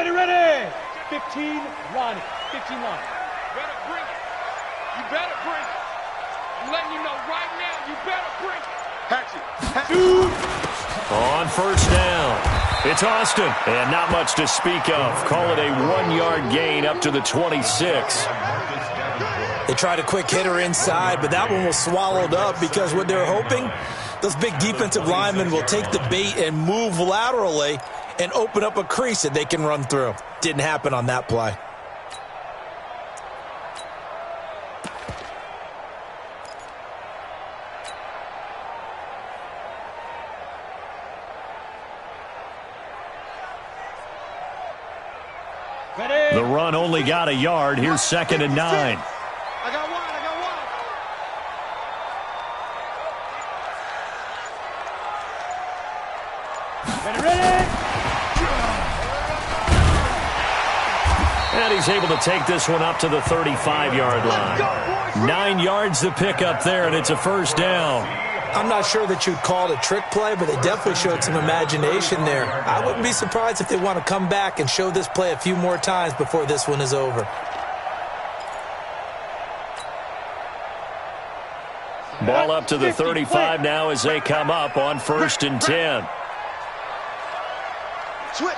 Ready, ready. 15 line. 15 line. Better bring it. You better bring it. I'm letting you know right now, you better bring it. Shoot. On first down, it's Austin. And not much to speak of. Call it a 1-yard gain up to the 26. They tried a quick hitter inside, but that one was swallowed up because what they're hoping, those big defensive linemen will take the bait and move laterally and open up a crease that they can run through. Didn't happen on that play. The run only got a yard. Here's 2nd and 9. I got one. Ready, ready. And he's able to take this one up to the 35-yard line. 9 yards to pick up there, and it's a first down. I'm not sure that you'd call it a trick play, but they definitely showed some imagination there. I wouldn't be surprised if they want to come back and show this play a few more times before this one is over. Ball up to the 35 now as they come up on 1st and 10. Switch.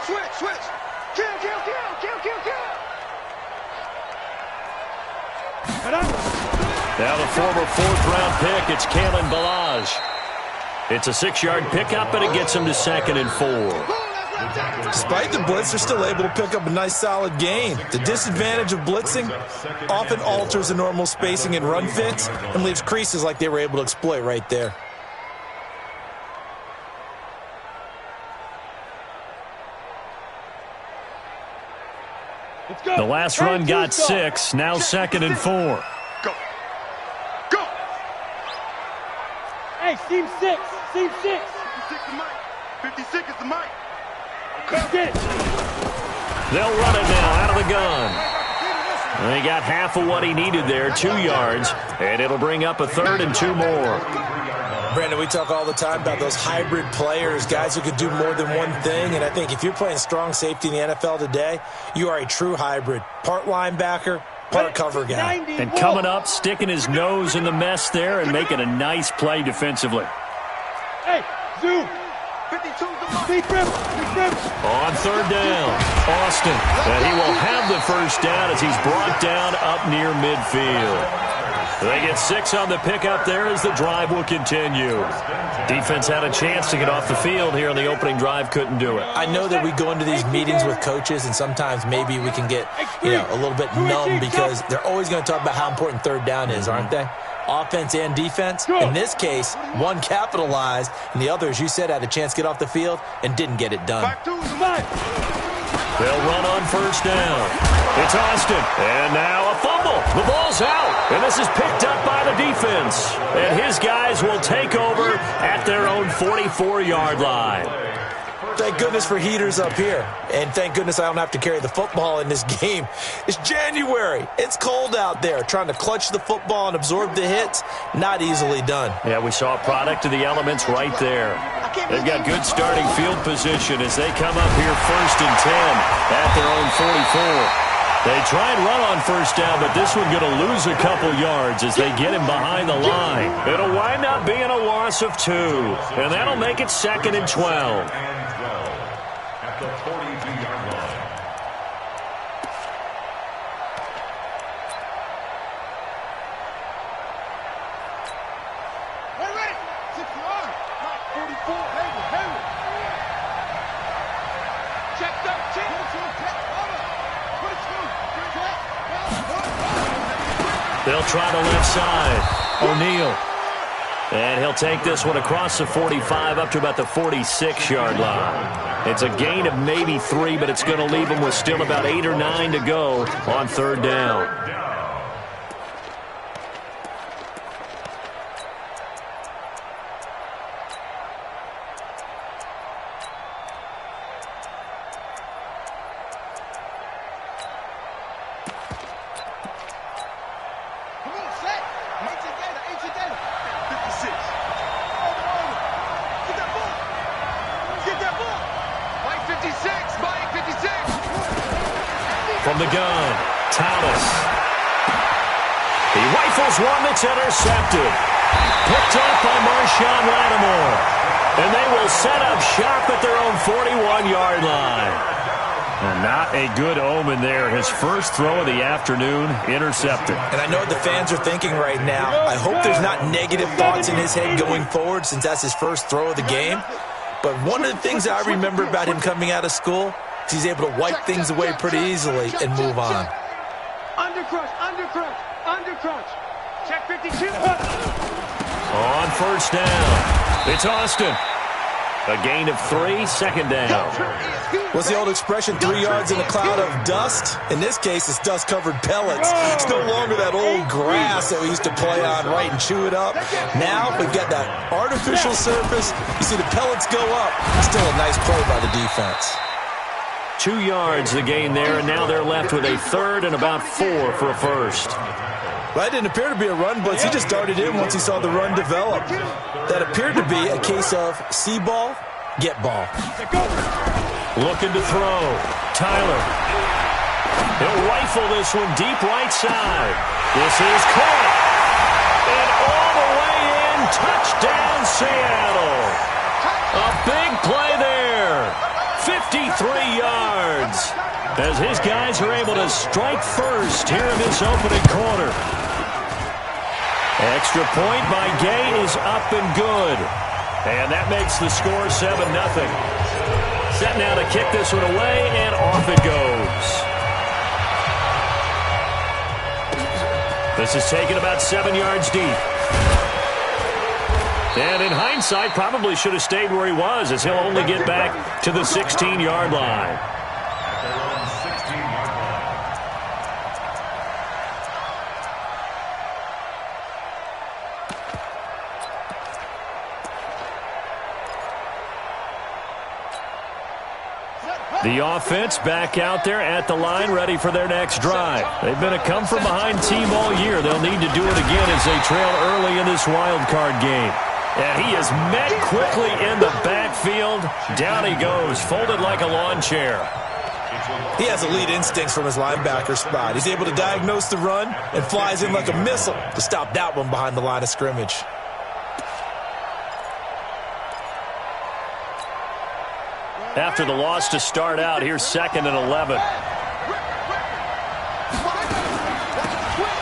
Kill. Now the former 4th-round pick, it's Kalen Balaj. It's a 6-yard pickup, and it gets him to 2nd and 4. Despite the blitz, they're still able to pick up a nice solid gain. The disadvantage of blitzing often alters the normal spacing and run fits and leaves creases like they were able to exploit right there. The last run got 6, now 2nd and 4. Go. Hey, seam 6. 56 the mic. 56 is the mic. Get it. They'll run it now out of the gun. And he got half of what he needed there, 2 yards, and it'll bring up a 3rd and 2 more. Brandon, we talk all the time about those hybrid players, guys who can do more than one thing, and I think if you're playing strong safety in the NFL today, you are a true hybrid. Part linebacker, part cover guy. And coming up, sticking his nose in the mess there and making a nice play defensively. Hey, zoom. 52 Deep rip. On 3rd down, Austin. And he will have the first down as he's brought down up near midfield. They get 6 on the pickup there as the drive will continue. Defense had a chance to get off the field here on the opening drive, couldn't do it. I know that we go into these meetings with coaches, and sometimes maybe we can get, a little bit numb because they're always going to talk about how important 3rd down is, aren't they? Offense and defense. In this case, one capitalized, and the other, as you said, had a chance to get off the field and didn't get it done. They'll run on 1st down. It's Austin. And now a fumble. The ball's out. And this is picked up by the defense. And his guys will take over at their own 44-yard line. Thank goodness for heaters up here. And thank goodness I don't have to carry the football in this game. It's January. It's cold out there. Trying to clutch the football and absorb the hits, not easily done. Yeah, we saw a product of the elements right there. They've got good starting field position as they come up here 1st and 10 at their own 44. They try and run on 1st down, but this one going to lose a couple yards as they get him behind the line. It'll wind up being a loss of 2, and that'll make it 2nd and 12. At the 42-yard line. Ready. 61. 44. Hayward. Checked up. They'll try the left side. O'Neal. And he'll take this one across the 45 up to about the 46-yard line. It's a gain of maybe 3, but it's going to leave them with still about 8 or 9 to go on 3rd down. From the gun, Thomas. He rifles one that's intercepted. Picked up by Marshawn Lattimore. And they will set up shop at their own 41-yard line. And not a good omen there. His first throw of the afternoon, intercepted. And I know what the fans are thinking right now. I hope there's not negative thoughts in his head going forward since that's his first throw of the game. But one of the things I remember about him coming out of school is he's able to wipe things away pretty easily and move on. Undercrush, undercrush, undercrush. Check 52. On first down, it's Austin. A gain of 3, second down. What's the old expression, 3 yards in a cloud of dust? In this case, it's dust-covered pellets. It's no longer that old grass that we used to play on, right, and chew it up. Now we've got that artificial surface. You see the pellets go up. Still a nice play by the defense. 2 yards the gain there, and now they're left with a third and about 4 for a first. That didn't appear to be a run blitz. He just darted in once he saw the run develop. That appeared to be a case of see ball, get ball. Looking to throw. Tyler. He'll rifle this one deep right side. This is caught. And all the way in, touchdown Seattle. A big play there. 53 yards. As his guys are able to strike first here in this opening quarter. Extra point by Gay is up and good. And that makes the score 7-0. Set now to kick this one away, and off it goes. This is taken about 7 yards deep. And in hindsight, probably should have stayed where he was, as he'll only get back to the 16-yard line. The offense back out there at the line, ready for their next drive. They've been a come-from-behind team all year. They'll need to do it again as they trail early in this wild card game. And he is met quickly in the backfield. Down he goes, folded like a lawn chair. He has elite instincts from his linebacker spot. He's able to diagnose the run and flies in like a missile to stop that one behind the line of scrimmage. After the loss to start out, here's 2nd and 11.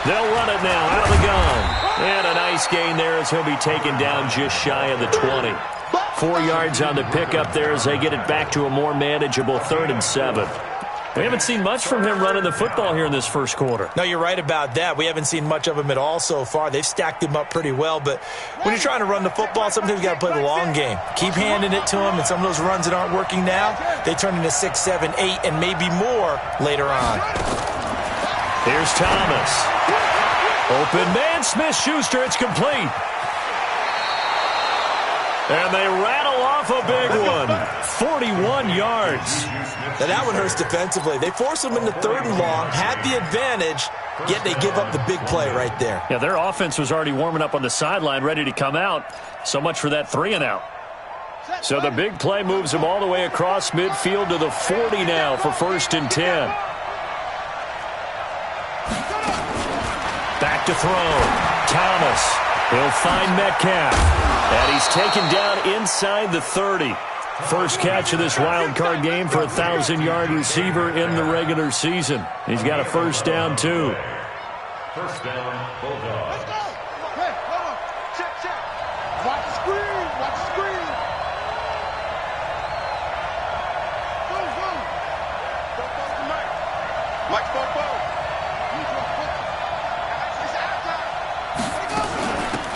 They'll run it now out of the gun. And a nice gain there as he'll be taken down just shy of the 20. 4 yards on the pickup there as they get it back to a more manageable 3rd and 7. We haven't seen much from him running the football here in this first quarter. No, you're right about that. We haven't seen much of him at all so far. They've stacked him up pretty well, but when you're trying to run the football, sometimes you got to play the long game. Keep handing it to him, and some of those runs that aren't working now, they turn into 6, 7, 8, and maybe more later on. Here's Thomas. Open man, Smith-Schuster, it's complete. And they rattle off a big one. 41 yards. Now that one hurts defensively. They force them into 3rd and long, had the advantage, yet they give up the big play right there. Yeah, their offense was already warming up on the sideline, ready to come out. So much for that 3 and out. So the big play moves them all the way across midfield to the 40 now for 1st and 10. Back to throw. Thomas. He'll find Metcalf. And he's taken down inside the 30. First catch of this wild card game for a 1,000-yard receiver in the regular season. He's got a first down, too. First down, Bulldogs. Let's go. Okay, hold on. Check, check. Watch the screen. Watch the screen. Boom, boom. Go to Mike. Mike, go.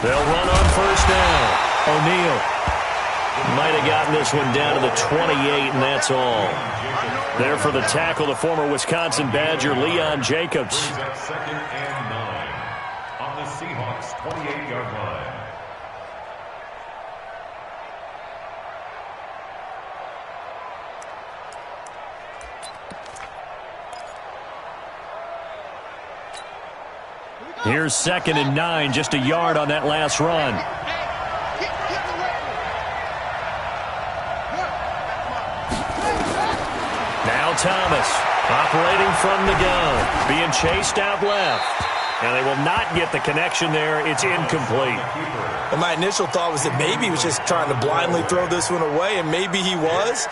They'll run on first down. O'Neal might have gotten this one down to the 28, and that's all. There for the tackle, the former Wisconsin Badger, Leon Jacobs. 2nd and 9 on the Seahawks' 28-yard line. Here's 2nd and 9, just a yard on that last run. Now Thomas Operating from the gun, being chased out left. And they will not get the connection there. It's incomplete. And my initial thought was that maybe he was just trying to blindly throw this one away, and maybe he was.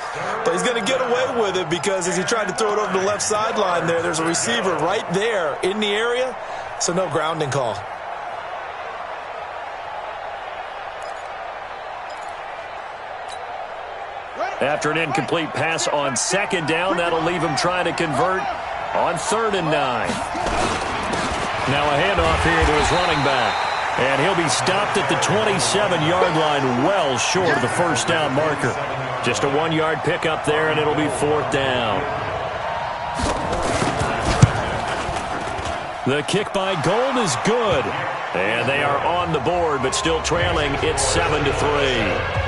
But he's going to get away with it because as he tried to throw it over the left sideline there's a receiver right there in the area, so no grounding call. After an incomplete pass on second down, that'll leave him trying to convert on 3rd and 9. Now a handoff here to his running back. And he'll be stopped at the 27-yard line, well short of the first down marker. Just a 1-yard pickup there, and it'll be 4th down. The kick by Gold is good. And they are on the board, but still trailing. It's 7-3.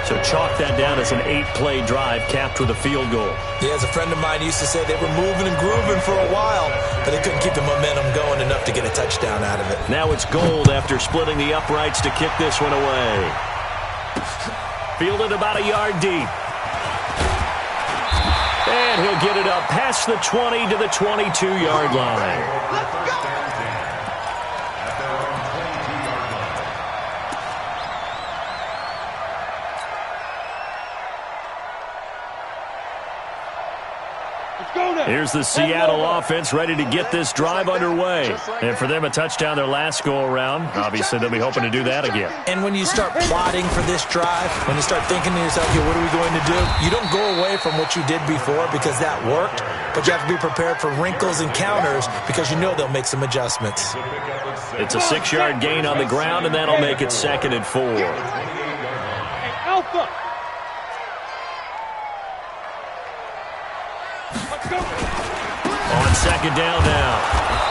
So chalk that down as an 8-play drive capped with a field goal. Yeah, as a friend of mine used to say, they were moving and grooving for a while, but they couldn't keep the momentum going enough to get a touchdown out of it. Now it's Gold after splitting the uprights to kick this one away. Fielded about a yard deep. And he'll get it up past the 20 to the 22-yard line. Let's go! Here's the Seattle offense ready to get this drive underway. And for them, a touchdown their last go-around. Obviously, they'll be hoping to do that again. And when you start plotting for this drive, when you start thinking to yourself, okay, what are we going to do? You don't go away from what you did before because that worked, but you have to be prepared for wrinkles and counters because you know they'll make some adjustments. It's a 6-yard gain on the ground, and that'll make it 2nd and 4. Alpha. On 2nd down now,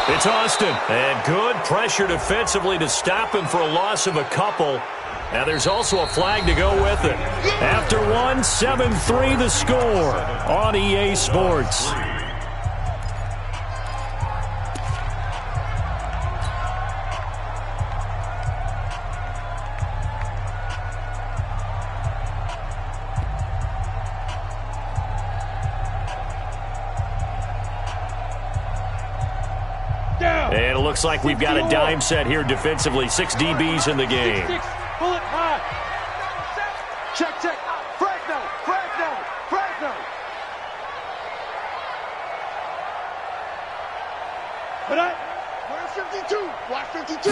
it's Austin. And good pressure defensively to stop him for a loss of a couple. And there's also a flag to go with it. After 1, 7-3 the score on EA Sports. And it looks like we've got a dime set here defensively. 6 DBs in the game. Bullet high. Check. Frag no. But Where's 52? Watch 52.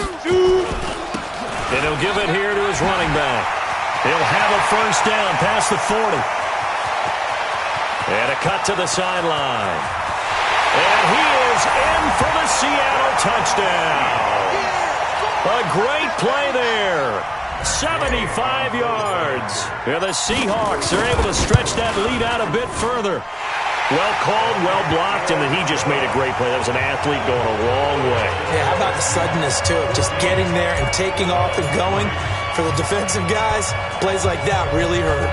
And he'll give it here to his running back. He'll have a first down past the 40. And a cut to the sideline. And he is in for the Seattle touchdown. A great play there. 75 yards. And the Seahawks are able to stretch that lead out a bit further. Well called, well blocked, and then he just made a great play. That was an athlete going a long way. Yeah, how about the suddenness to it? Just getting there and taking off and going. For the defensive guys, plays like that really hurt.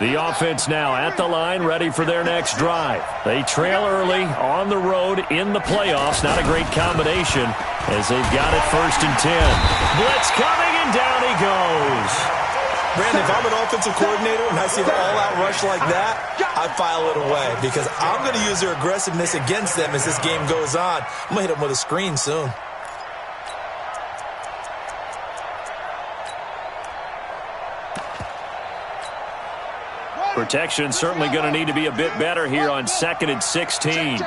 The offense now at the line, ready for their next drive. They trail early on the road in the playoffs. Not a great combination as they've got it 1st and 10. Blitz coming, and down he goes. Brandon, if I'm an offensive coordinator and I see an all-out rush like that, I file it away because I'm going to use their aggressiveness against them as this game goes on. I'm going to hit them with a screen soon. Protection certainly going to need to be a bit better here on 2nd and 16.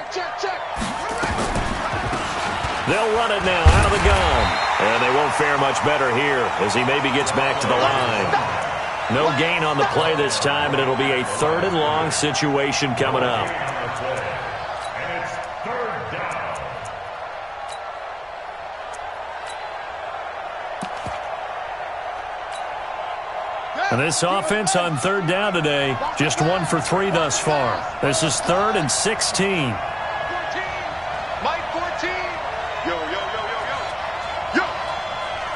They'll run it now out of the gun. And they won't fare much better here as he maybe gets back to the line. No gain on the play this time, and it'll be a 3rd and long situation coming up. And it's 3rd down. And this offense on 3rd down today, just 1 for 3 thus far. This is 3rd and 16.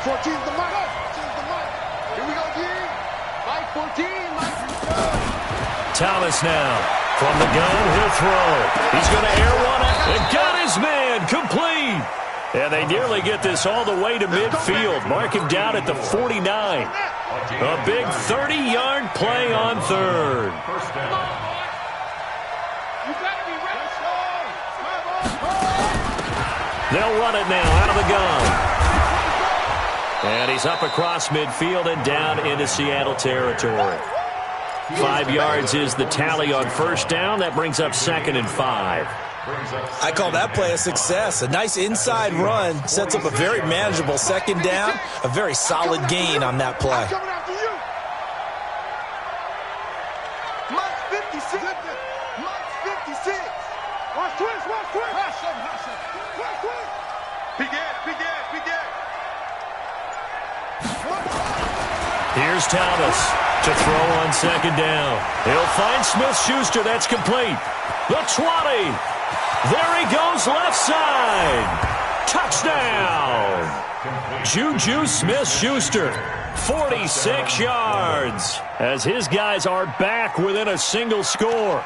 14's the mic. 14's the mic. Here we go, G. Mike 14, Mike. Thomas now. From the gun, he'll throw. He's going to air one out. And got his man. Complete. And they nearly get this all the way to midfield. Mark him down at the 49. A big 30-yard play on third. First down. You better be ready. They'll run it now out of the gun. And he's up across midfield and down into Seattle territory. 5 yards is the tally on first down. That brings up 2nd and 5. I call that play a success. A nice inside run sets up a very manageable 2nd down. A very solid gain on that play. Coming after you. Mike 56. Mike 56. Watch twist, watch twist. Watch twist. Begin. Here's Thomas to throw on 2nd down. He'll find Smith-Schuster. That's complete. The 20. There he goes left side. Touchdown. Juju Smith-Schuster. 46 yards as his guys are back within a single score.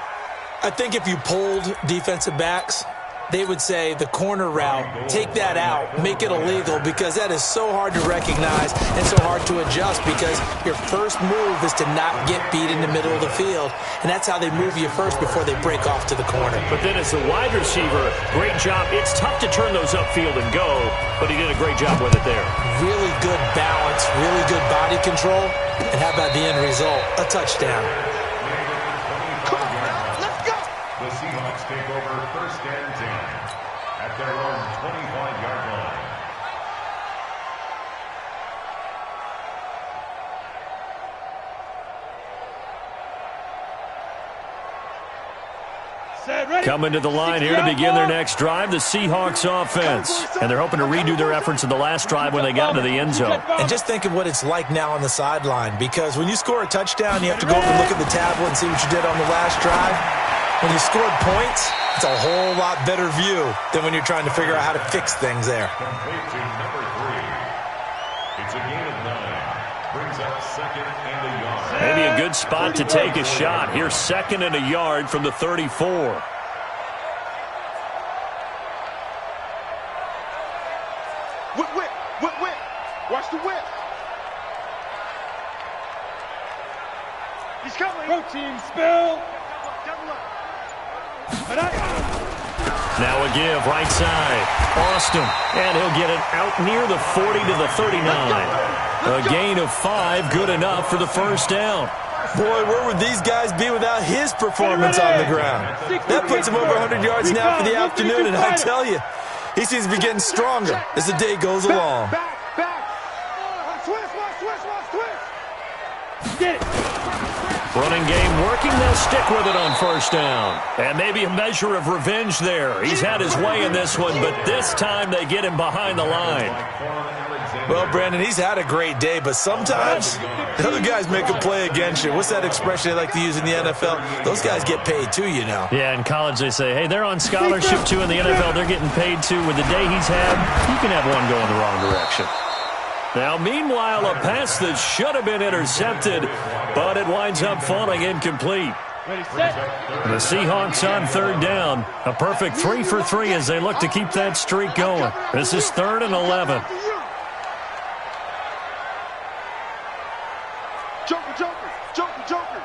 I think if you polled defensive backs, they would say the corner route, take that out, make it illegal, because that is so hard to recognize and so hard to adjust, because your first move is to not get beat in the middle of the field, and that's how they move you first before they break off to the corner. But then as a wide receiver, great job. It's tough to turn those upfield and go, but he did a great job with it there. Really good balance, really good body control, and how about the end result? A touchdown. The Seahawks take over 1st and 10 at their own 25-yard line. Coming to the line here to begin their next drive, the Seahawks offense. And they're hoping to redo their efforts in the last drive when they got into the end zone. And just think of what it's like now on the sideline, because when you score a touchdown, you have to go over and look at the tablet and see what you did on the last drive. When you scored points, it's a whole lot better view than when you're trying to figure out how to fix things there. Complete to number 3. It's a gain of 9. Brings up 2nd and a yard. Maybe a good spot to take a shot. Here's 2nd and a yard from the 34. Whip. Watch the whip. He's coming. Protein spill. Double up. Now a give, right side. Austin, and he'll get it out near the 40 to the 39. A gain of 5, good enough for the first down. Boy, where would these guys be without his performance on the ground? That puts him over 100 yards now for the afternoon, and I tell you, he seems to be getting stronger as the day goes along. Back. Twist. Get it. Running game working, they'll stick with it on first down. And maybe a measure of revenge there. He's had his way in this one, but this time they get him behind the line. Well, Brandon, he's had a great day, but sometimes the other guys make a play against you. What's that expression they like to use in the NFL? Those guys get paid too, you know. Yeah, in college they say, hey, they're on scholarship too. In the NFL, they're getting paid too. With the day he's had, you can have one going the wrong direction. Now, meanwhile, a pass that should have been intercepted, but it winds up falling incomplete. Ready, set. The Seahawks on 3rd down. A perfect 3 for 3 as they look to keep that streak going. This is 3rd and 11. Joker.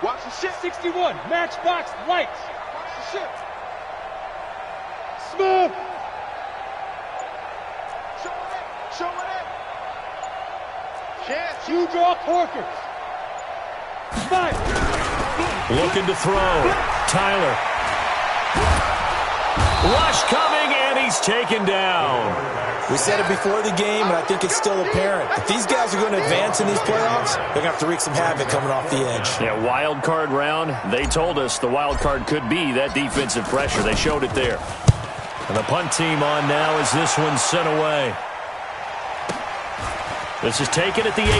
Watch the shit. 61, matchbox lights. Watch the shit. Smooth. Showing it. Chance. You draw Corkers. Five. Looking to throw. Tyler. Rush coming, and he's taken down. We said it before the game, and I think it's still apparent. If these guys are going to advance in these playoffs, they're going to have to wreak some havoc coming off the edge. Yeah, wild card round. They told us the wild card could be that defensive pressure. They showed it there. And the punt team on now as this one's sent away. This is taken at the 18.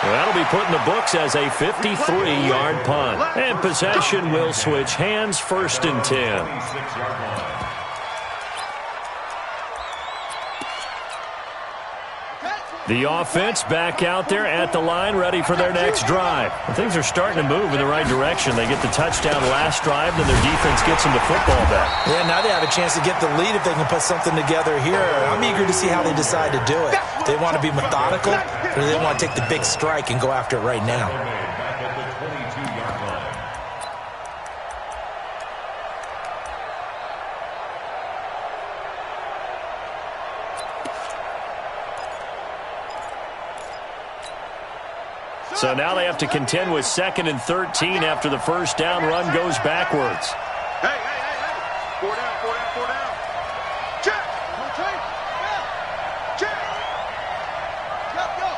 That'll be put in the books as a 53-yard punt. And possession will switch hands, 1st and 10. The offense back out there at the line, ready for their next drive. And things are starting to move in the right direction. They get the touchdown last drive, then their defense gets them the football back. Yeah, now they have a chance to get the lead if they can put something together here. I'm eager to see how they decide to do it. Do they want to be methodical, or do they want to take the big strike and go after it right now? So now they have to contend with 2nd and 13 after the first down run goes backwards. Hey. 4 down. Check. Check. Go.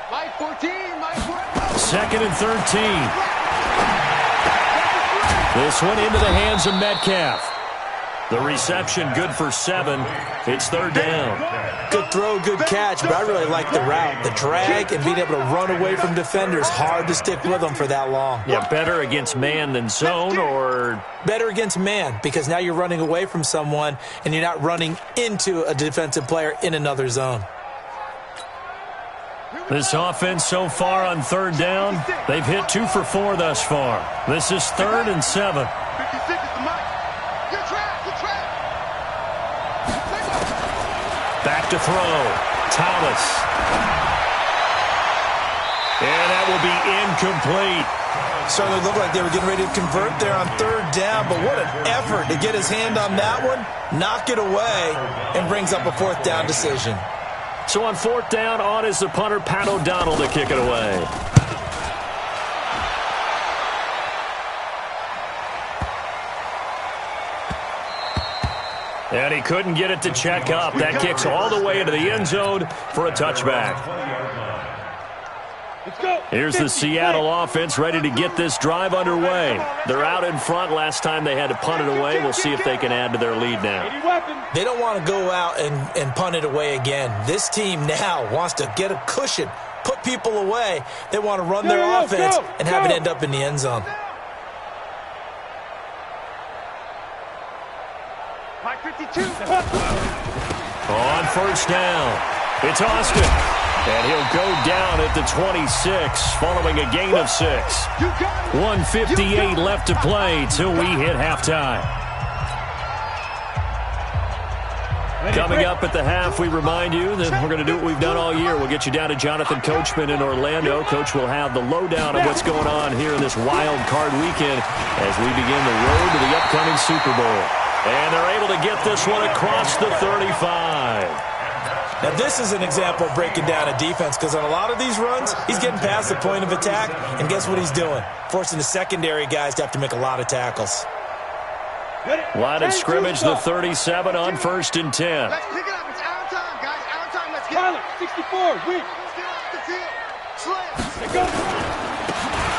Mike 14, Mike 14. 2nd and 13. This one into the hands of Metcalf. The reception good for 7. It's 3rd down. Good throw, good catch, but I really like the route. The drag and being able to run away from defenders, hard to stick with them for that long. Yeah, better against man than zone, or? Better against man, because now you're running away from someone and you're not running into a defensive player in another zone. This offense so far on 3rd down, they've hit 2 for 4 thus far. This is 3rd and 7. 56 is the mic. Good trap. Back to throw. Thomas. And that will be incomplete. Certainly looked like they were getting ready to convert there on 3rd down, but what an effort to get his hand on that one, knock it away, and brings up a 4th down decision. So on 4th down, on is the punter, Pat O'Donnell, to kick it away. And he couldn't get it to check up. That kicks all the way into the end zone for a touchback. Here's the Seattle offense ready to get this drive underway. They're out in front. Last time they had to punt it away. We'll see if they can add to their lead now. They don't want to go out and punt it away again. This team now wants to get a cushion, put people away. They want to run their offense and have it end up in the end zone. On 1st down, it's Austin. And he'll go down at the 26 following a gain of 6. 1:58 left to play till we hit halftime. Coming up at the half, we remind you that we're going to do what we've done all year. We'll get you down to Jonathan Coachman in Orlando. Coach will have the lowdown of what's going on here in this wild card weekend as we begin the road to the upcoming Super Bowl. And they're able to get this one across the 35. Now, this is an example of breaking down a defense, because on a lot of these runs, he's getting past the point of attack, and guess what he's doing? Forcing the secondary guys to have to make a lot of tackles. Line of scrimmage, the 37 on 1st and 10. Let's pick it up. It's our time, guys. Our time. Let's get Tyler, 64, weak. Still off the field. Slam. Let's go.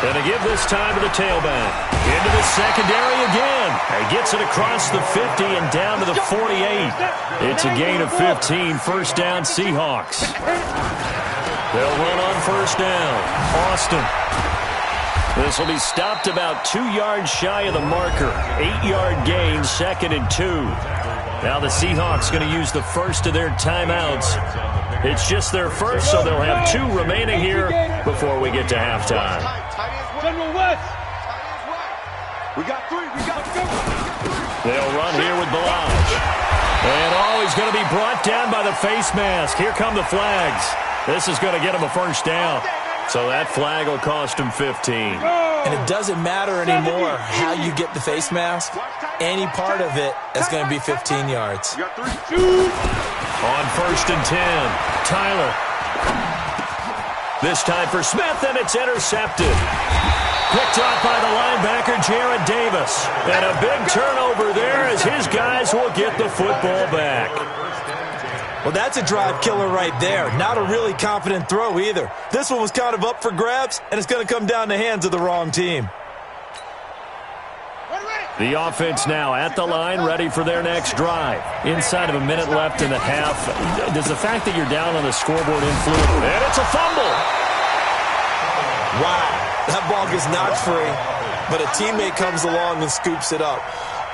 And to give this time to the tailback. Into the secondary again. He gets it across the 50 and down to the 48. It's a gain of 15. 1st down, Seahawks. They'll run on 1st down. Austin. This will be stopped about 2 yards shy of the marker. 8-yard gain, 2nd and 2. Now the Seahawks going to use the first of their timeouts. It's just their first, so they'll have 2 remaining here before we get to halftime. General West. We got 3. They'll run here with Balaj. And he's going to be brought down by the face mask. Here come the flags. This is going to get him a 1st down. So that flag will cost him 15. And it doesn't matter anymore how you get the face mask. Any part of it is going to be 15 yards. On 1st and 10, Tyler. This time for Smith, and it's intercepted. Picked off by the linebacker, Jared Davis. And a big turnover there as his guys will get the football back. Well, that's a drive killer right there. Not a really confident throw either. This one was kind of up for grabs, and it's going to come down the hands of the wrong team. The offense now at the line, ready for their next drive. Inside of a minute left in the half. Does the fact that you're down on the scoreboard influence? And it's a fumble. Wow, that ball gets knocked free, but a teammate comes along and scoops it up.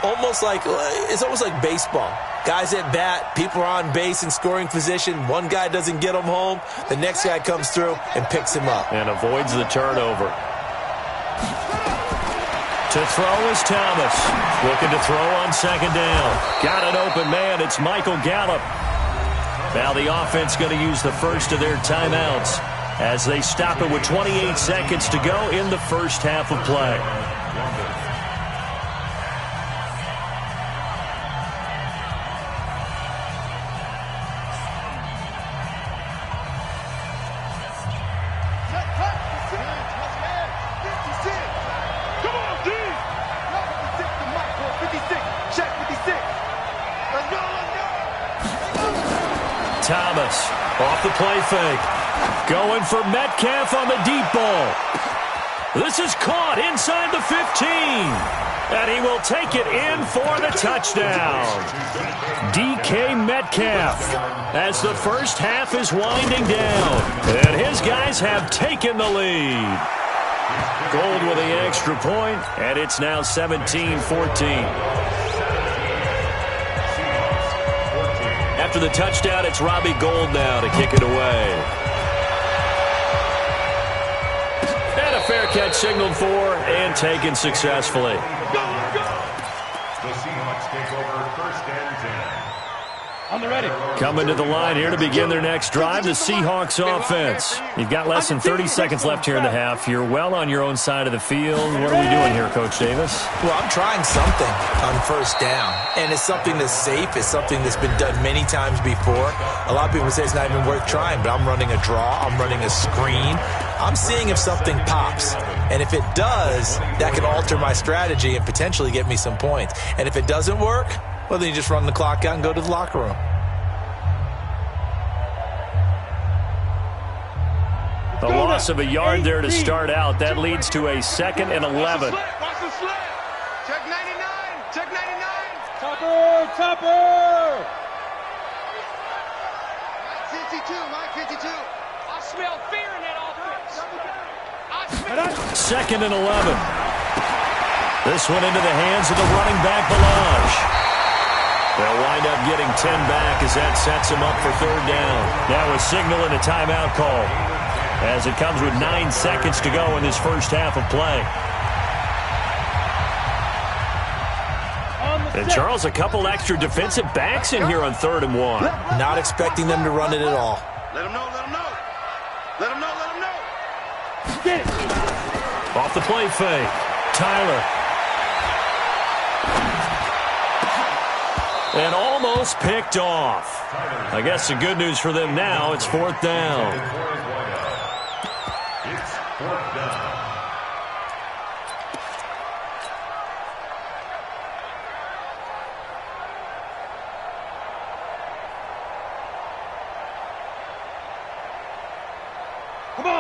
It's almost like baseball. Guys at bat, people are on base in scoring position. One guy doesn't get him home. The next guy comes through and picks him up. And avoids the turnover. To throw is Thomas. Looking to throw on second down. Got an open man. It's Michael Gallup. Now the offense going to use the first of their timeouts as they stop it with 28 seconds to go in the first half of play. Thomas off the play fake. Going for Metcalf on the deep ball. This is caught inside the 15. And he will take it in for the touchdown. DK Metcalf as the first half is winding down. And his guys have taken the lead. Gold with the extra point, and it's now 17-14. After the touchdown, it's Robbie Gould now to kick it away. And a fair catch signaled for and taken successfully. The Seahawks take over first and 10. On the ready. Coming to the line here to begin their next drive, the Seahawks offense. You've got less than 30 seconds left here in the half. You're well on your own side of the field. What are we doing here, Coach Davis? Well, I'm trying something on first down, and it's something that's safe. It's something that's been done many times before. A lot of people say it's not even worth trying, but I'm running a draw. I'm running a screen. I'm seeing if something pops. And if it does, that can alter my strategy and potentially get me some points. And if it doesn't work, well, then you just run the clock out and go to the locker room. The loss of a yard there to start out. That leads to a 2nd and 11. Watch the slip. Check 99. Check 99. Topper. 52. Mike 52. I smell fear in that offense. I smell 2nd and 11. This one into the hands of the running back, Balaj. They'll wind up getting 10 back as that sets them up for third down. Now a signal and a timeout call as it comes with 9 seconds to go in this first half of play. And Charles, a couple extra defensive backs in here on 3rd and 1. Not expecting them to run it at all. Let him know. Let him know. Let him know. Let him know. Get it. Off the play fake. Tyler. And almost picked off. I guess the good news for them now, it's 4th down. It's 4th down.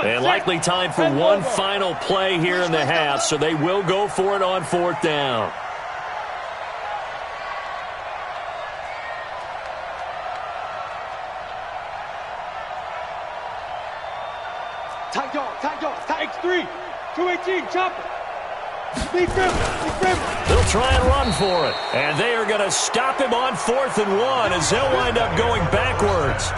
And likely time for one final play here in the half, so they will go for it on 4th down. Tight dog. X3. 218. Chopper. Big rim. They'll try and run for it. And they are going to stop him on 4th and 1 as they'll wind up going backwards.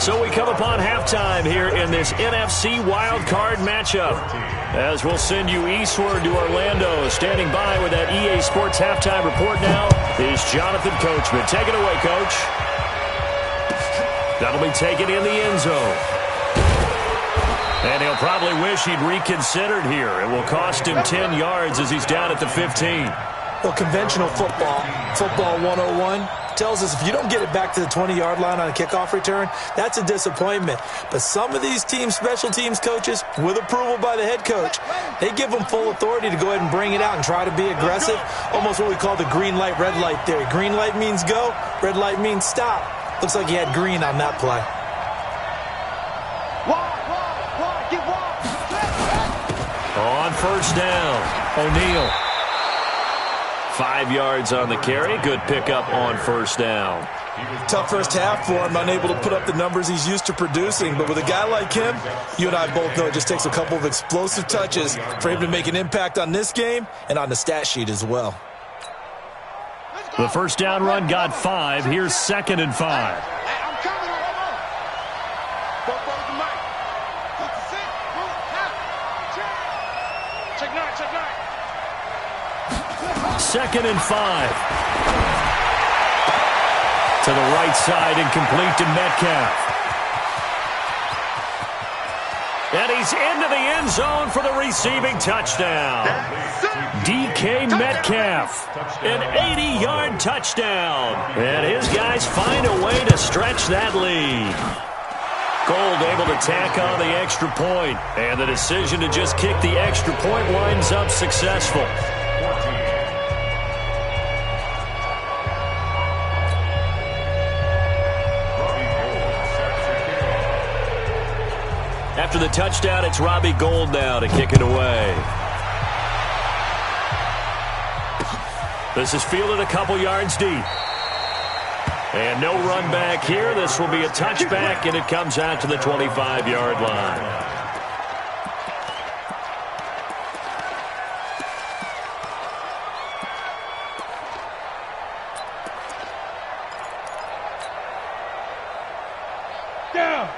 So we come upon halftime here in this NFC wild card matchup. As we'll send you eastward to Orlando. Standing by with that EA Sports halftime report now is Jonathan Coachman. Take it away, Coach. That'll be taken in the end zone. And he'll probably wish he'd reconsidered here. It will cost him 10 yards as he's down at the 15. Well, conventional football 101, tells us if you don't get it back to the 20-yard line on a kickoff return, that's a disappointment. But some of these teams, special teams coaches, with approval by the head coach, they give them full authority to go ahead and bring it out and try to be aggressive, almost what we call the green light, red light theory. Green light means go, red light means stop. Looks like he had green on that play. On 1st down, O'Neal. 5 yards on the carry. Good pickup on first down. Tough first half for him, unable to put up the numbers he's used to producing. But with a guy like him, you and I both know it just takes a couple of explosive touches for him to make an impact on this game and on the stat sheet as well. The first down run got 5. Here's 2nd and 5. Second and 5. To the right side and complete to Metcalf. And he's into the end zone for the receiving touchdown. DK Metcalf, an 80-yard touchdown. And his guys find a way to stretch that lead. Gold able to tack on the extra point. And the decision to just kick the extra point winds up successful. After the touchdown, it's Robbie Gould now to kick it away. This is fielded a couple yards deep. And no run back here. This will be a touchback, and it comes out to the 25-yard line.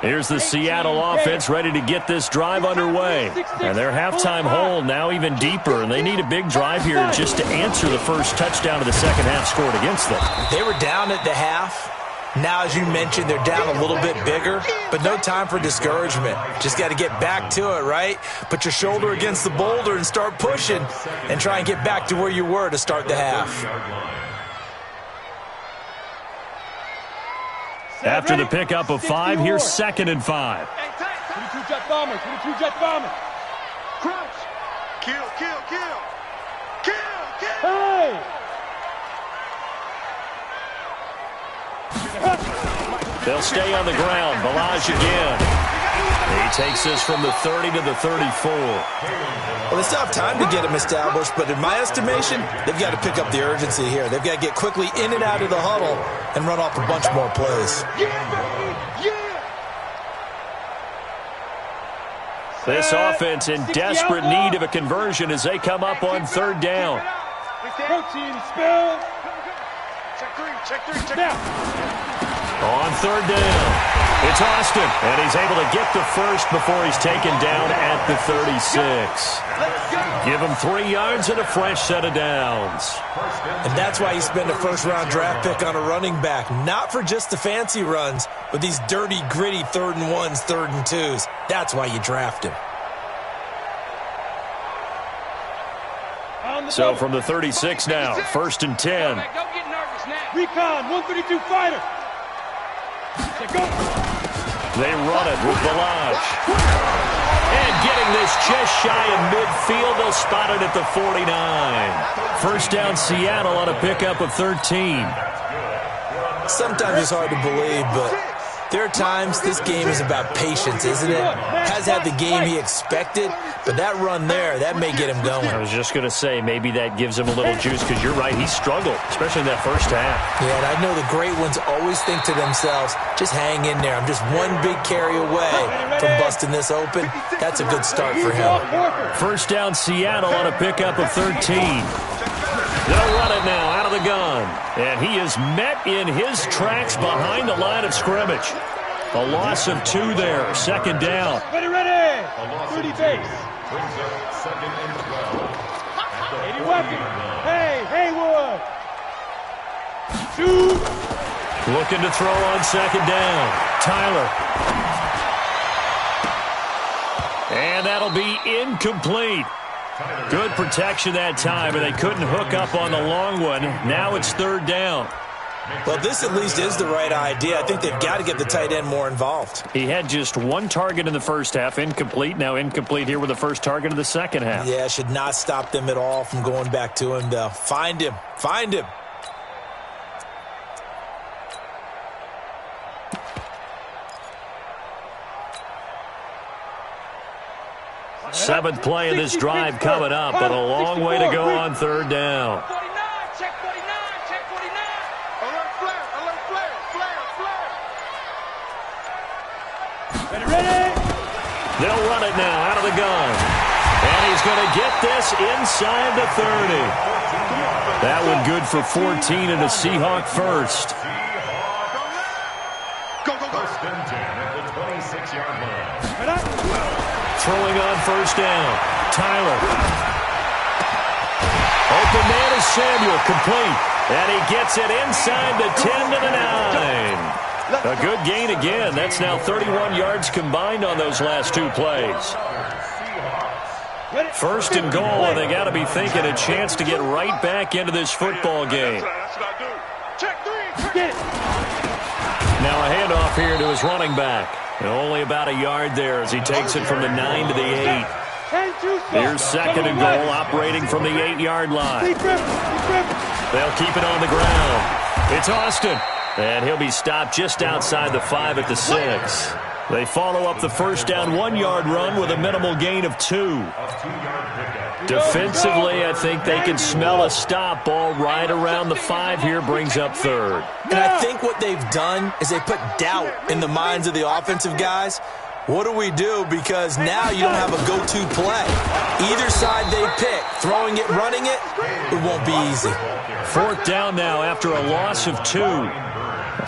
Here's the Seattle offense ready to get this drive underway. And their halftime hole now even deeper, and they need a big drive here just to answer the first touchdown of the second half scored against them. They were down at the half. Now, as you mentioned, they're down a little bit bigger, but no time for discouragement. Just got to get back to it, right? Put your shoulder against the boulder and start pushing and try and get back to where you were to start the half. After the pickup of 5, here's 2nd and 5. 22 jet bomber, 22 jet bomber. Crouch. Kill, kill, kill. Kill, kill. Hey! They'll stay on the ground. Balaj again. He takes this from the 30 to the 34. Well, they still have time to get him established, but in my estimation, they've got to pick up the urgency here. They've got to get quickly in and out of the huddle and run off a bunch more plays. This offense in desperate need of a conversion as they come up on 3rd down. Protein spill. Check three. On 3rd down, it's Austin, and he's able to get the first before he's taken down at the 36. Give him 3 yards and a fresh set of downs. And that's why you spend a first-round draft pick on a running back, not for just the fancy runs, but these dirty, gritty 3rd and 1s, 3rd and 2s. That's why you draft him. So from the 36 now, 1st and 10. Don't get nervous now. Recon, 132 fighter. They run it with Balaj. And getting this just shy of midfield, they'll spot it at the 49. First down Seattle on a pickup of 13. Sometimes it's hard to believe, but there are times this game is about patience, isn't it? Has had the game he expected, but that run there, that may get him going. I was just going to say, maybe that gives him a little juice, because you're right, he struggled, especially in that first half. Yeah, and I know the great ones always think to themselves, just hang in there. I'm just one big carry away from busting this open. That's a good start for him. First down Seattle on a pickup of 13. They'll run it now out of the gun. And he is met in his tracks behind the line of scrimmage. A loss of 2 there. 2nd down. Ready. 30 base. 80 weapon. Hey, Haywood. 2. Looking to throw on 2nd down. Tyler. And that'll be incomplete. Good protection that time, and they couldn't hook up on the long one. Now it's 3rd down. Well, this at least is the right idea. I think they've got to get the tight end more involved. He had just 1 target in the first half, incomplete. Now incomplete here with the first target of the second half. Yeah, should not stop them at all from going back to him, though. Find him. Find him. Seventh play of this drive coming up, but a long way to go on 3rd down. Check 49, check 49. Alert flare, alert flare, flare, flare. Ready? They'll run it now out of the gun. And he's going to get this inside the 30. That one good for 14 and a Seahawk first. Go, go, go. First and 10 at the 26-yard line. Throwing on first down. Tyler. Open man is Samuel, complete. And he gets it inside the 10 to the 9. A good gain again. That's now 31 yards combined on those last two plays. First and goal, and they got to be thinking a chance to get right back into this football game. That's what I do. Check three. Get it. Now a handoff here to his running back. And only about a yard there as he takes it from the 9 to the 8. Here's second and goal, operating from the 8-yard line. They'll keep it on the ground. It's Austin. And he'll be stopped just outside the 5 at the 6. They follow up the first down 1-yard run with a minimal gain of 2. Defensively, I think they can smell a stop. Ball right around the 5 here, brings up third. And I think what they've done is they put doubt in the minds of the offensive guys. What do we do? Because now you don't have a go-to play. Either side they pick, throwing it, running it, it won't be easy. Fourth down now after a loss of 2.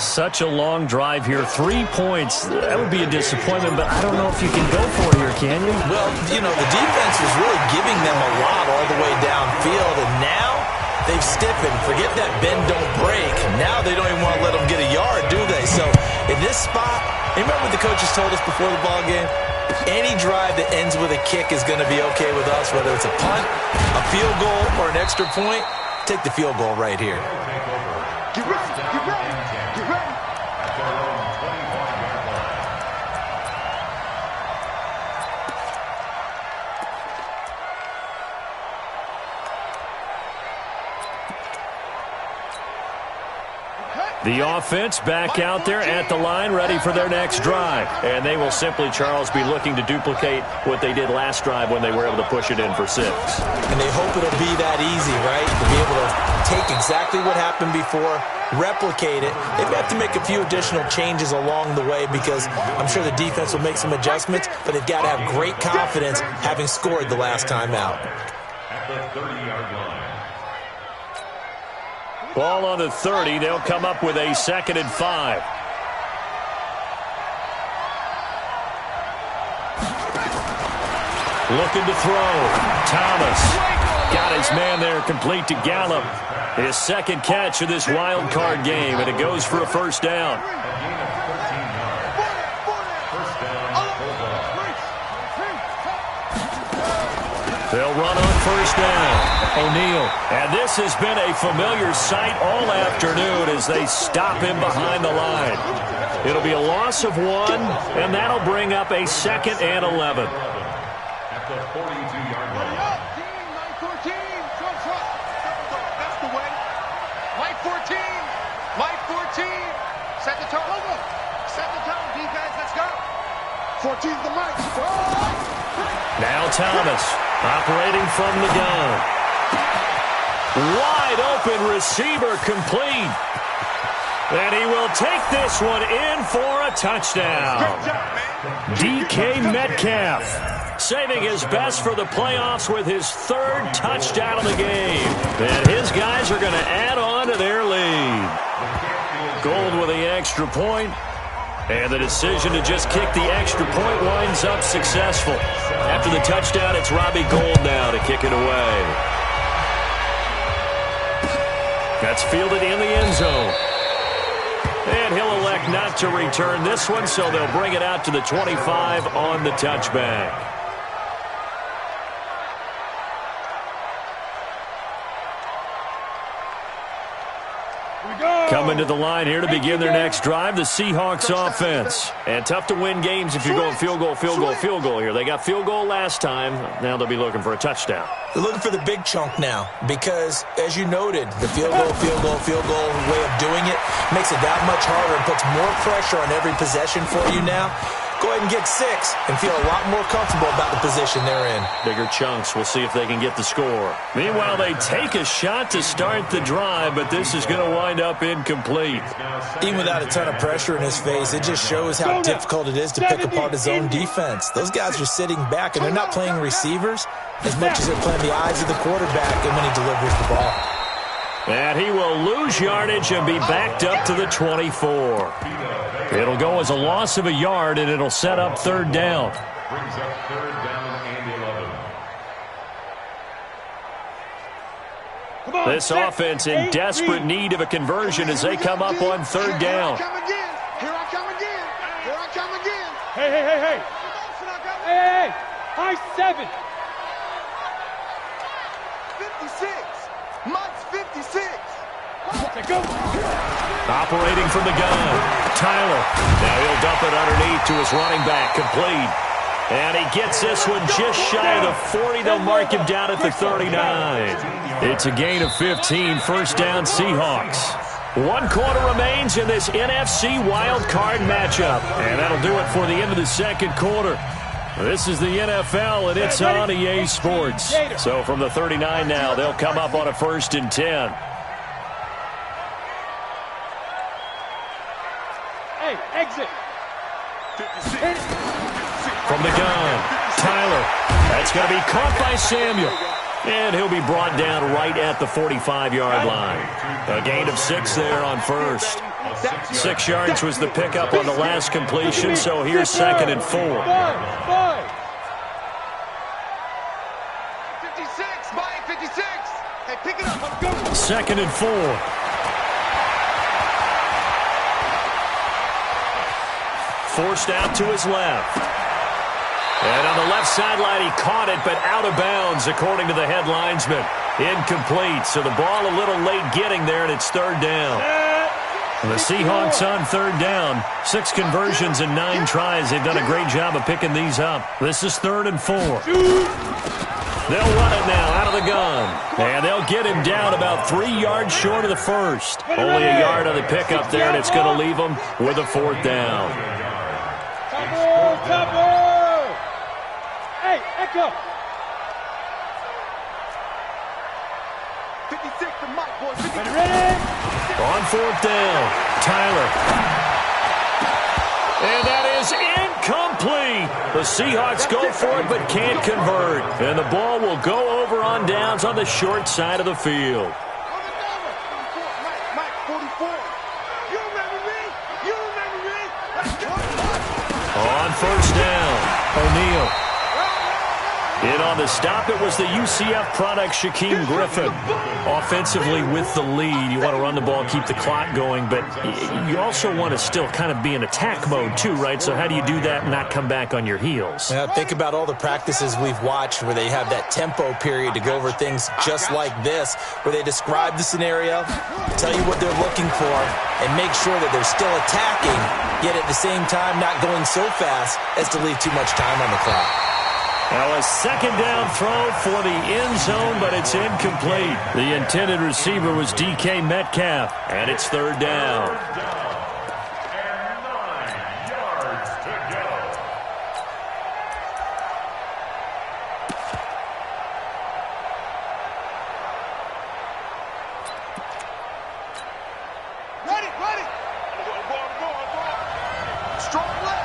Such a long drive here. 3 points. That would be a disappointment, but I don't know if you can go for it here, can you? Well, you know, the defense was really giving them a lot all the way downfield, and now they've stiffened. Forget that bend, don't break. Now they don't even want to let them get a yard, do they? So in this spot, remember what the coaches told us before the ball game? Any drive that ends with a kick is going to be okay with us, whether it's a punt, a field goal, or an extra point. Take the field goal right here. Get ready, get ready, get ready. At their own 25-yard line. The offense back out there at the line, ready for their next drive. And they will simply, Charles, be looking to duplicate what they did last drive when they were able to push it in for 6. And they hope it'll be that easy, right? To be able to take exactly what happened before, replicate it. They have to make a few additional changes along the way because I'm sure the defense will make some adjustments, but they've got to have great confidence having scored the last time out. At the 30-yard line. Ball on the 30. They'll come up with a 2nd and 5. Looking to throw. Thomas got his man there, complete to Gallup. His second catch of this wild card game, and it goes for a first down. They'll run on first down. O'Neal. And this has been a familiar sight all afternoon as they stop him behind the line. It'll be a loss of 1, and that'll bring up a 2nd and 11. At the 42-yard line. Line 14, front, front. That's the way. Line 14, line 14. Set the tone. Set the tone, defense. Let's go. 14's the mic. Now Thomas operating from the gun. Wide open receiver, complete. And he will take this one in for a touchdown. DK Metcalf saving his best for the playoffs with his 3rd touchdown of the game. And his guys are going to add on to their lead. Gold with the extra point. And the decision to just kick the extra point winds up successful. After the touchdown, it's Robbie Gould now to kick it away. That's fielded in the end zone. And he'll elect not to return this one, so they'll bring it out to the 25 on the touchback. Coming to the line here to begin their next drive, the Seahawks offense. And tough to win games if you're going field goal, field goal, field goal here. They got field goal last time. Now they'll be looking for a touchdown. They're looking for the big chunk now because, as you noted, the field goal way of doing it makes it that much harder and puts more pressure on every possession for you now. go ahead and get 6 and feel a lot more comfortable about the position they're in. Bigger chunks. We'll see if they can get the score. Meanwhile, they take a shot to start the drive, but this is going to wind up incomplete. Even without a ton of pressure in his face, it just shows how difficult it is to pick apart his own defense. Those guys are sitting back, and they're not playing receivers as much as they're playing the eyes of the quarterback and when he delivers the ball. And he will lose yardage and be backed up to the 24. It'll go as a loss of a yard, and it'll set up third down. Brings up third down and 11. This offense in desperate need of a conversion as they come up on third down. Here I come again. Hey. Hey. High 7. 56. Mike's 56. Go. Operating from the gun, Tyler. Now he'll dump it underneath to his running back, complete. And he gets this one just shy of the 40. They'll mark him down at the 39. It's a gain of 15, first down Seahawks. 1 quarter remains in this NFC wild card matchup. And that'll do it for the end of the second quarter. This is the NFL, and it's on EA Sports. So from the 39 now, they'll come up on a 1st and 10. Hey, exit. From the gun, Tyler. That's going to be caught by Samuel. And he'll be brought down right at the 45-yard line. A gain of 6 there on first. 6 yards was the pickup on the last completion, so here's 2nd and 4. 5. 56. Mike, 56. Hey, pick it up. 2nd and 4. Forced out to his left. And on the left sideline, he caught it, but out of bounds, according to the head linesman. Incomplete, so the ball a little late getting there, and it's third down. And the Seahawks on third down. 6 conversions and 9 tries. They've done a great job of picking these up. This is 3rd and 4. They'll run it now out of the gun. And they'll get him down about 3 yards short of the first. Only a yard on the pickup there, and it's going to leave them with a 4th down. Cover! Hey, Echo! 56 to Mike, boys. Ready? On 4th down, Tyler. And that is incomplete. The Seahawks go for it but can't convert. And the ball will go over on downs on the short side of the field. Mike, 44. You remember me? On 1st down, O'Neal. In on the stop, it was the UCF product, Shaquem Griffin. Offensively with the lead, you want to run the ball, keep the clock going, but you also want to still kind of be in attack mode too, right? So how do you do that and not come back on your heels? Yeah, think about all the practices we've watched where they have that tempo period to go over things just like this, where they describe the scenario, tell you what they're looking for, and make sure that they're still attacking, yet at the same time not going so fast as to leave too much time on the clock. Now a 2nd down throw for the end zone, but it's incomplete. The intended receiver was DK Metcalf, and it's 3rd down. And 9 yards to go. Ready. Strong left.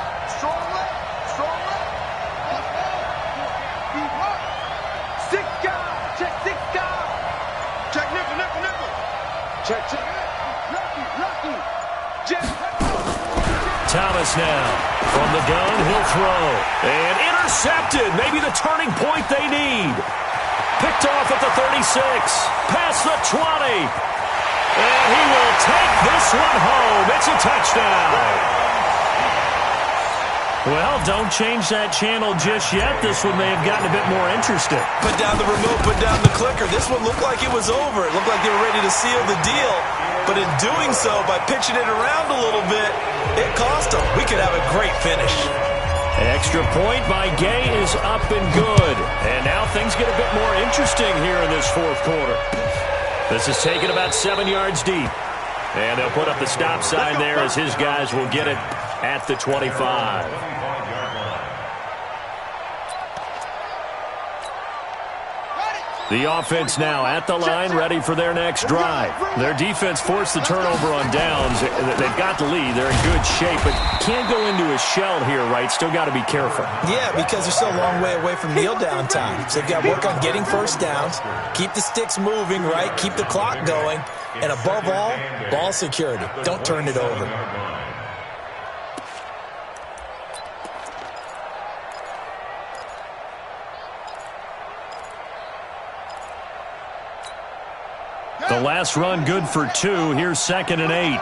Check nickel. Check. Lucky. Thomas now from the gun, he'll throw. And intercepted, maybe the turning point they need. Picked off at the 36, past the 20. And he will take this one home. It's a touchdown. Well, don't change that channel just yet. This one may have gotten a bit more interesting. Put down the remote, put down the clicker. This one looked like it was over. It looked like they were ready to seal the deal. But in doing so, by pitching it around a little bit, it cost them. We could have a great finish. Extra point by Gay is up and good. And now things get a bit more interesting here in this 4th quarter. This is taken about 7 yards deep. And they'll put up the stop sign there as his guys will get it at the 25. The offense now at the line, ready for their next drive. Their defense forced the turnover on downs. They've got the lead. They're in good shape, but can't go into a shell here, right? Still got to be careful. Yeah, because they're still a long way away from kneel down time. So they've got to work on getting first downs, keep the sticks moving, right? Keep the clock going. And above all, ball security. Don't turn it over. The last run good for 2. Here's 2nd and 8.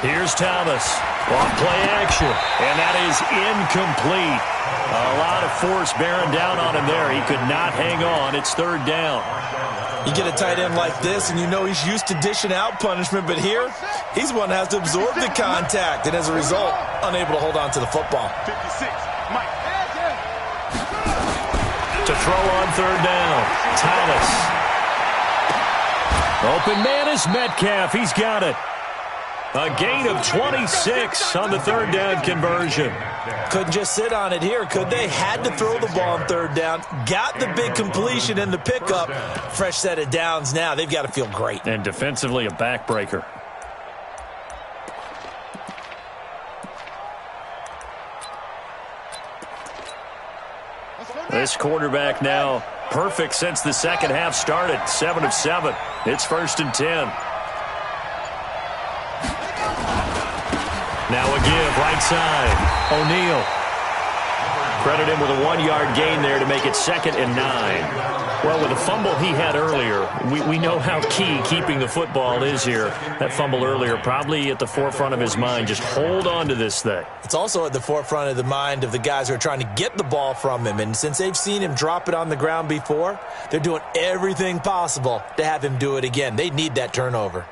Here's Thomas. Off play action. And that is incomplete. A lot of force bearing down on him there. He could not hang on. It's 3rd down. You get a tight end like this, and you know he's used to dishing out punishment, but here, he's one that has to absorb the contact, and as a result, unable to hold on to the football. 56, Mike. To throw on 3rd down. Thomas. Open man is Metcalf. He's got it. A gain of 26 on the 3rd down conversion. Couldn't just sit on it here, could they? Had to throw the ball on 3rd down. Got the big completion in the pickup. Fresh set of downs now. They've got to feel great. And defensively, a backbreaker. This quarterback now perfect since the second half started. 7 of 7. It's 1st and 10. Now a give right side. O'Neal. Credit him with a 1-yard gain there to make it 2nd and 9. Well, with the fumble he had earlier, we know how key keeping the football is here. That fumble earlier probably at the forefront of his mind. Just hold on to this thing. It's also at the forefront of the mind of the guys who are trying to get the ball from him. And since they've seen him drop it on the ground before, they're doing everything possible to have him do it again. They need that turnover.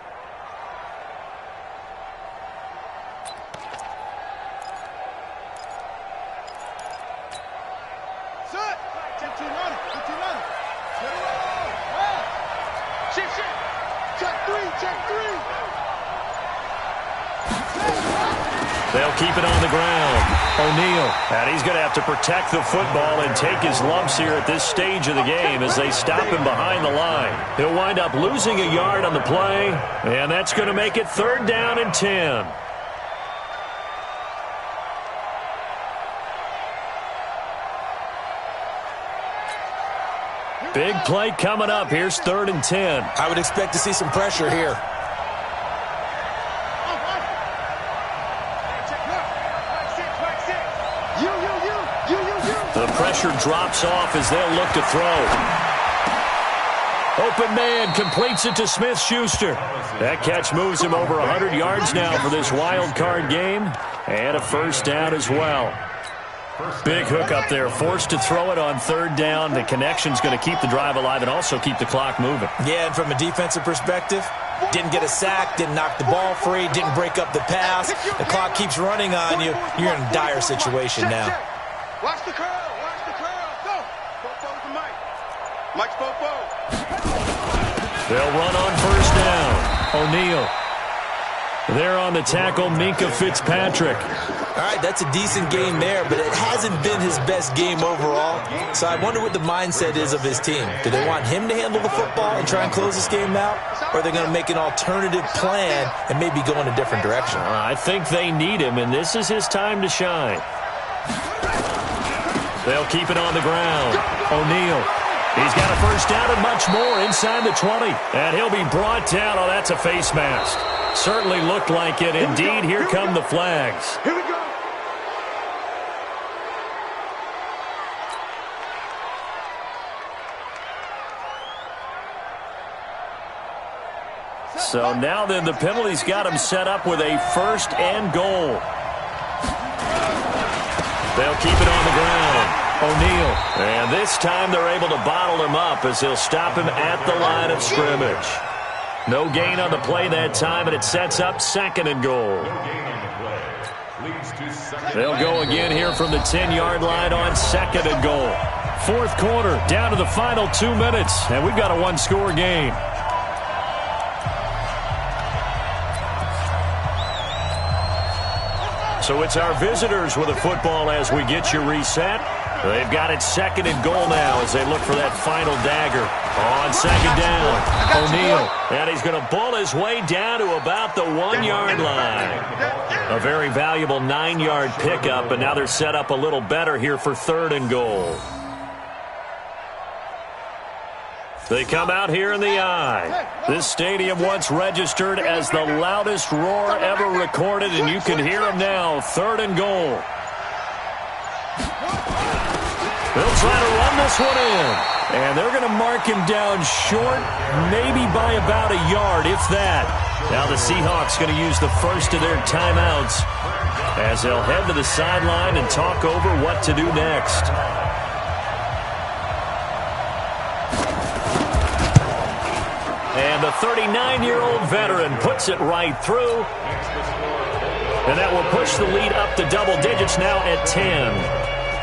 They'll keep it on the ground. O'Neal. And he's going to have to protect the football and take his lumps here at this stage of the game as they stop him behind the line. He'll wind up losing a yard on the play, and that's going to make it 3rd down and 10. Big play coming up. Here's 3rd and 10. I would expect to see some pressure here. The pressure drops off as they'll look to throw. Open man completes it to Smith-Schuster. That catch moves him over 100 yards now for this wild card game. And a 1st down as well. Big hook up there. Forced to throw it on 3rd down. The connection's going to keep the drive alive and also keep the clock moving. Yeah, and from a defensive perspective, didn't get a sack, didn't knock the ball free, didn't break up the pass. The clock keeps running on you. You're in a dire situation now. Watch the curl. Watch the curl. Go. Popo to Mike. Mike's Popo. They'll run on 1st down. O'Neal. There on the tackle, Minkah Fitzpatrick. All right, that's a decent game there, but it hasn't been his best game overall. So I wonder what the mindset is of his team. Do they want him to handle the football and try and close this game out? Or are they going to make an alternative plan and maybe go in a different direction? I think they need him, and this is his time to shine. They'll keep it on the ground. O'Neal. He's got a 1st down and much more inside the 20. And he'll be brought down. Oh, that's a face mask. Certainly looked like it. Indeed, here come the flags. Here we go. So now then the penalty's got him set up with a 1st and goal. They'll keep it on the ground. O'Neal. And this time they're able to bottle him up as he'll stop him at the line of scrimmage. No gain on the play that time, and it sets up 2nd and goal. They'll go again here from the 10-yard line on 2nd and goal. 4th quarter, down to the final 2 minutes, and we've got a 1-score game. So it's our visitors with a football as we get you reset. They've got it 2nd and goal now as they look for that final dagger. On 2nd down, O'Neal. And he's going to bull his way down to about the 1-yard line. A very valuable 9-yard pickup, and now they're set up a little better here for 3rd and goal. They come out here in the eye. This stadium once registered as the loudest roar ever recorded, and you can hear them now. 3rd and goal. They'll try to run this one in. And they're going to mark him down short, maybe by about a yard, if that. Now the Seahawks going to use the first of their timeouts as they'll head to the sideline and talk over what to do next. And the 39-year-old veteran puts it right through. And that will push the lead up to double digits now at 10.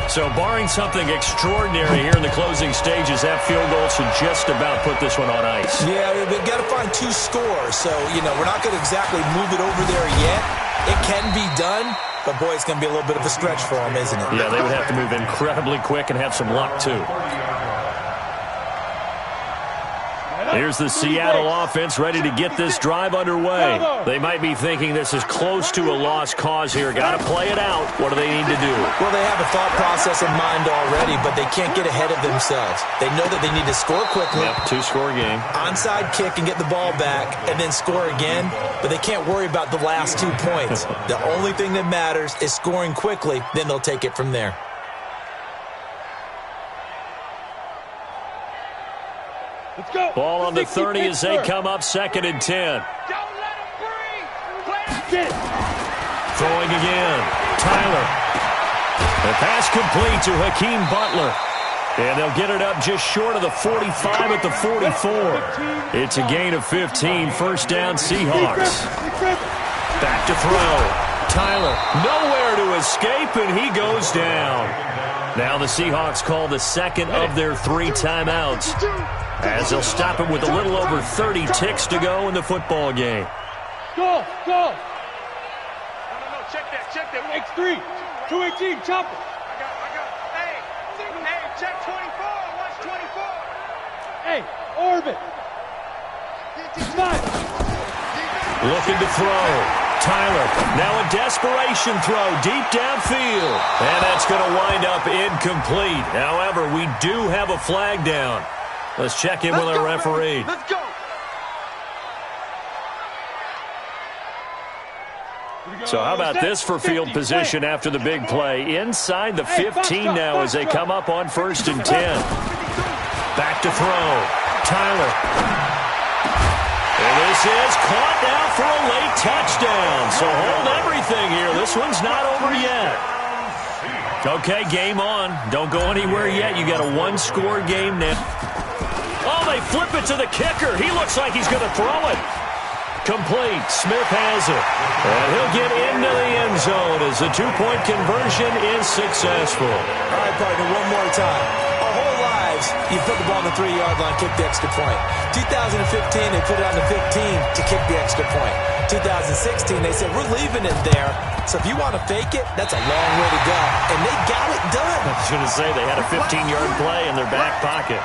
So barring something extraordinary here in the closing stages, that field goal should just about put this one on ice. Yeah, we've got to find 2 scores. So, we're not going to exactly move it over there yet. It can be done, but, boy, it's going to be a little bit of a stretch for them, isn't it? Yeah, they would have to move incredibly quick and have some luck, too. Here's the Seattle offense ready to get this drive underway. They might be thinking this is close to a lost cause here. Got to play it out. What do they need to do? Well, they have a thought process in mind already, but they can't get ahead of themselves. They know that they need to score quickly. Yep, 2-score game. Onside kick and get the ball back and then score again, but they can't worry about the last 2 points. The only thing that matters is scoring quickly, then they'll take it from there. Let's go. Ball on the 30 as they come up 2nd and 10. Don't let him breathe. Throwing again. Tyler. The pass complete to Hakeem Butler. And they'll get it up just short of the 45 at the 44. It's a gain of 15. 1st down, Seahawks. Back to throw. Tyler nowhere to escape, and he goes down. Now the Seahawks call the 2nd of their 3 timeouts, as they'll stop it with a little over 30 ticks to go in the football game. Go. No, check that. X3, 218, chop it. I got. Hey, check 24. Watch 24. Hey, orbit. Spot. Looking to throw. Tyler, now a desperation throw deep downfield. And that's going to wind up incomplete. However, we do have a flag down. Let's check in with our referee. Let's go. So how about this for field position after the big play? Inside the 15 now as they come up on 1st and 10. Back to throw. Tyler. And this is caught now for a late touchdown. So hold everything here. This one's not over yet. Okay, game on. Don't go anywhere yet. You got a 1-score game now. Oh, they flip it to the kicker. He looks like he's going to throw it. Complete. Smith has it. And he'll get into the end zone as the 2-point conversion is successful. All right, partner, one more time. Our whole lives, you put the ball on the 3-yard line, kick the extra point. 2015, they put it on the 15 to kick the extra point. 2016, they said, we're leaving it there. So if you want to fake it, that's a long way to go. And they got it done. I was going to say they had a 15-yard play in their back pocket.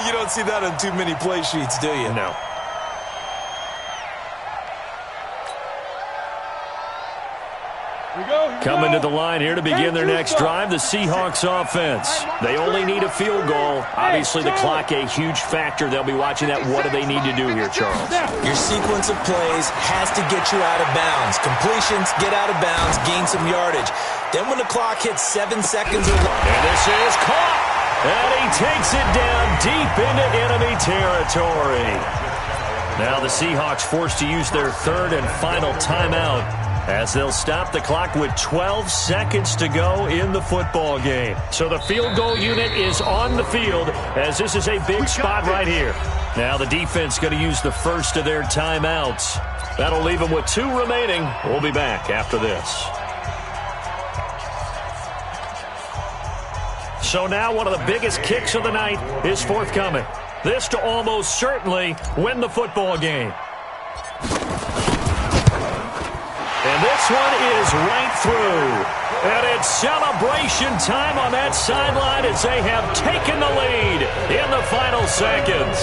You don't see that on too many play sheets, do you? No. Coming to the line here to begin their next drive, the Seahawks offense. They only need a field goal. Obviously, the clock a huge factor. They'll be watching that. What do they need to do here, Charles? Your sequence of plays has to get you out of bounds. Completions, get out of bounds, gain some yardage. Then when the clock hits 7 seconds or less. And this is caught. And he takes it down deep into enemy territory. Now the Seahawks forced to use their 3rd and final timeout, as they'll stop the clock with 12 seconds to go in the football game. So the field goal unit is on the field, as this is a big spot right here. Now the defense going to use the first of their timeouts. That'll leave them with 2 remaining. We'll be back after this. So now one of the biggest kicks of the night is forthcoming. This to almost certainly win the football game. And this one is right through. And it's celebration time on that sideline as they have taken the lead in the final seconds.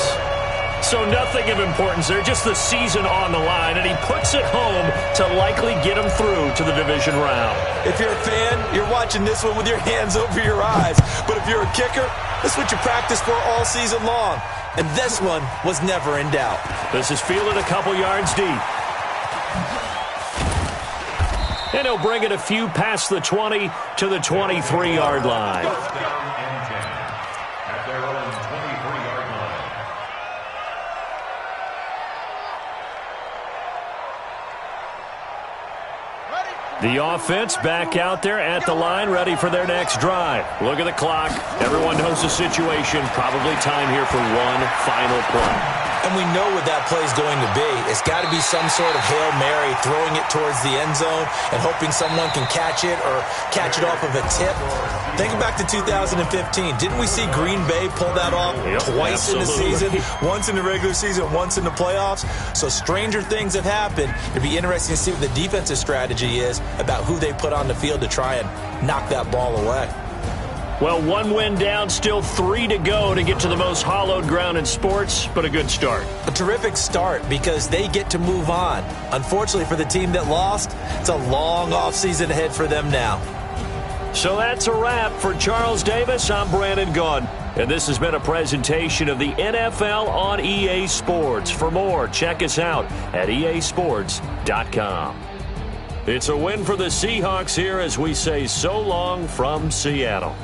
So nothing of importance there, just the season on the line, and he puts it home to likely get him through to the division round. If you're a fan, you're watching this one with your hands over your eyes. But if you're a kicker, this is what you practice for all season long. And this one was never in doubt. This is fielded a couple yards deep. And he'll bring it a few past the 20 to the 23-yard line. First down and 10 at their own 23-yard line. The offense back out there at the line, ready for their next drive. Look at the clock. Everyone knows the situation. Probably time here for one final play. And we know what that play is going to be. It's got to be some sort of Hail Mary, throwing it towards the end zone and hoping someone can catch it or catch it off of a tip. Think back to 2015. Didn't we see Green Bay pull that off twice in the season? Once in the regular season, once in the playoffs. So stranger things have happened. It'd be interesting to see what the defensive strategy is about who they put on the field to try and knock that ball away. Well, one win down, still 3 to go to get to the most hallowed ground in sports, but a good start. A terrific start because they get to move on. Unfortunately for the team that lost, it's a long offseason ahead for them now. So that's a wrap for Charles Davis. I'm Brandon Gaudin, and this has been a presentation of the NFL on EA Sports. For more, check us out at easports.com. It's a win for the Seahawks here as we say so long from Seattle.